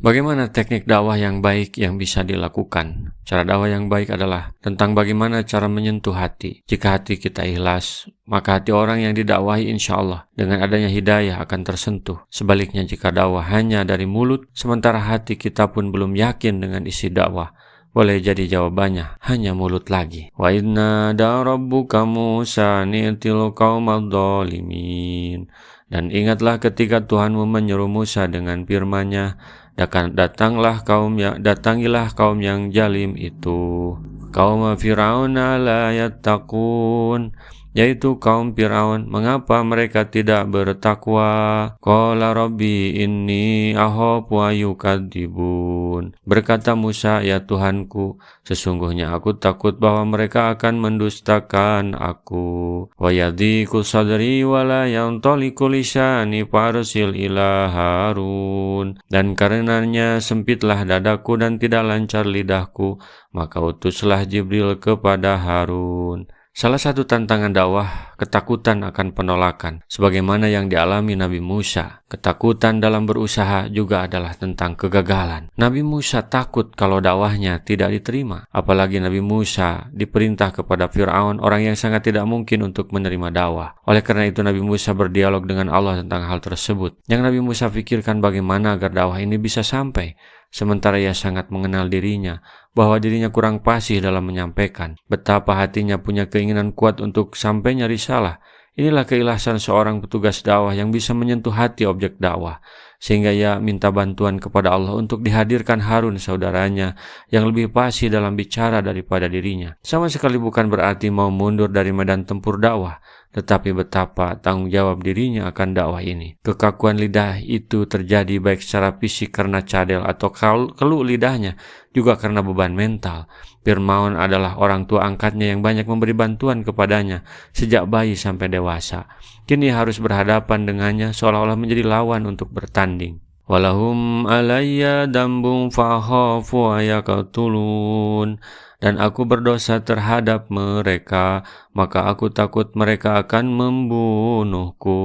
Bagaimana teknik dakwah yang baik yang bisa dilakukan? Cara dakwah yang baik adalah tentang bagaimana cara menyentuh hati. Jika hati kita ikhlas, maka hati orang yang didakwahi insya Allah dengan adanya hidayah akan tersentuh. Sebaliknya jika dakwah hanya dari mulut, sementara hati kita pun belum yakin dengan isi dakwah, boleh jadi jawabannya hanya mulut lagi. Wa inna da rabbuka Musa ni'til qaumadh dhalimin. Dan ingatlah ketika Tuhanmu menyeru Musa dengan firman-Nya, datangilah kaum yang jalim itu, kaum Fir'aun la yattaqun, yaitu kaum Fir'aun. Mengapa mereka tidak bertakwa? Qala rabbi inni akhafu ayyukadzibun. Berkata Musa, ya Tuhanku, sesungguhnya aku takut bahwa mereka akan mendustakan aku. Wa yadhiqu sadri wa la yantaliqu lisani farsil ila Harun. Dan karenanya sempitlah dadaku dan tidak lancar lidahku, maka utuslah Jibril kepada Harun. Salah satu tantangan dakwah, ketakutan akan penolakan. Sebagaimana yang dialami Nabi Musa, ketakutan dalam berusaha juga adalah tentang kegagalan. Nabi Musa takut kalau dakwahnya tidak diterima. Apalagi Nabi Musa diperintah kepada Fir'aun, orang yang sangat tidak mungkin untuk menerima dakwah. Oleh karena itu Nabi Musa berdialog dengan Allah tentang hal tersebut. Yang Nabi Musa pikirkan bagaimana agar dakwah ini bisa sampai. Sementara ia sangat mengenal dirinya, bahwa dirinya kurang fasih dalam menyampaikan. Betapa hatinya punya keinginan kuat untuk sampainya risalah. Inilah keikhlasan seorang petugas dakwah yang bisa menyentuh hati objek dakwah, sehingga ia minta bantuan kepada Allah untuk dihadirkan Harun saudaranya yang lebih fasih dalam bicara daripada dirinya. Sama sekali bukan berarti mau mundur dari medan tempur dakwah, tetapi betapa tanggung jawab dirinya akan dakwah ini. Kekakuan lidah itu terjadi baik secara fisik karena cadel atau keluh lidahnya, juga karena beban mental. Fir'aun adalah orang tua angkatnya yang banyak memberi bantuan kepadanya sejak bayi sampai dewasa. Kini harus berhadapan dengannya seolah-olah menjadi lawan untuk bertanding. Walahum alayya dambun fakhafu ayaqtulun. Dan aku berdosa terhadap mereka, maka aku takut mereka akan membunuhku.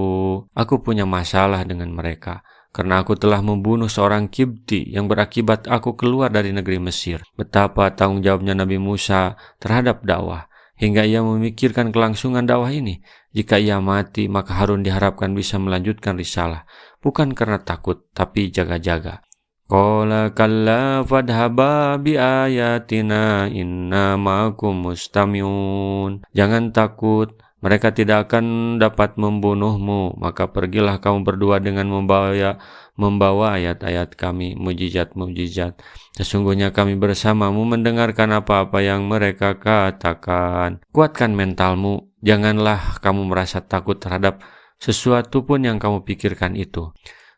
Aku punya masalah dengan mereka, karena aku telah membunuh seorang Kibti yang berakibat aku keluar dari negeri Mesir. Betapa tanggung jawabnya Nabi Musa terhadap dakwah, hingga ia memikirkan kelangsungan dakwah ini. Jika ia mati, maka Harun diharapkan bisa melanjutkan risalah, bukan karena takut, tapi jaga-jaga. Qala kalla fadhaba bi ayatina inna ma'akum mustami'un. Jangan takut, mereka tidak akan dapat membunuhmu, maka pergilah kamu berdua dengan membawa ayat-ayat kami, mujizat-mujizat. Sesungguhnya kami bersamamu mendengarkan apa-apa yang mereka katakan. Kuatkan mentalmu, janganlah kamu merasa takut terhadap sesuatu pun yang kamu pikirkan itu.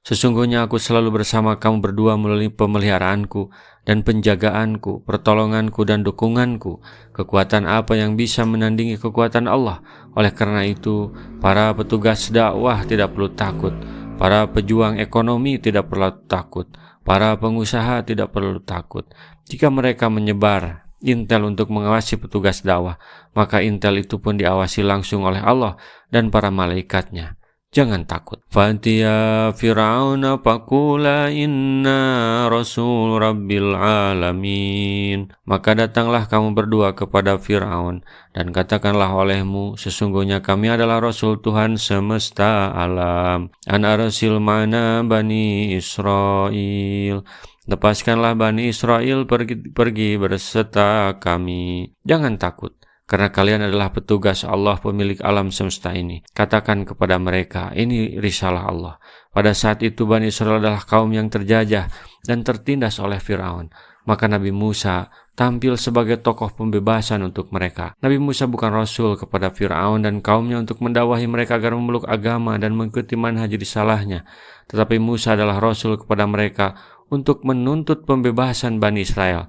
Sesungguhnya aku selalu bersama kamu berdua melalui pemeliharaanku dan penjagaanku, pertolonganku dan dukunganku. Kekuatan apa yang bisa menandingi kekuatan Allah? Oleh karena itu, para petugas dakwah tidak perlu takut. Para pejuang ekonomi tidak perlu takut. Para pengusaha tidak perlu takut. Jika mereka menyebar intel untuk mengawasi petugas dakwah, maka intel itu pun diawasi langsung oleh Allah dan para malaikatnya. Jangan takut. Fatiya Fir'auna faqula inna rasul rabbil alamin. Maka datanglah kamu berdua kepada Fir'aun dan katakanlah olehmu, sesungguhnya kami adalah Rasul Tuhan semesta alam. An arsil mana Bani Israel. Lepaskanlah Bani Israel pergi berserta kami. Jangan takut, karena kalian adalah petugas Allah pemilik alam semesta ini. Katakan kepada mereka, ini risalah Allah. Pada saat itu Bani Israel adalah kaum yang terjajah dan tertindas oleh Fir'aun. Maka Nabi Musa tampil sebagai tokoh pembebasan untuk mereka. Nabi Musa bukan Rasul kepada Fir'aun dan kaumnya untuk mendakwahi mereka agar memeluk agama dan mengikuti manhaj risalahnya. Tetapi Musa adalah Rasul kepada mereka untuk menuntut pembebasan Bani Israel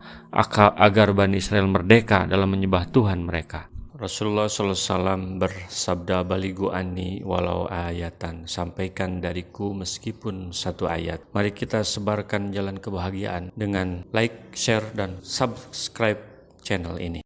agar Bani Israel merdeka dalam menyembah Tuhan mereka. Rasulullah SAW bersabda, baligu anni walau ayatan, sampaikan dariku meskipun satu ayat. Mari kita sebarkan jalan kebahagiaan dengan like, share, dan subscribe channel ini.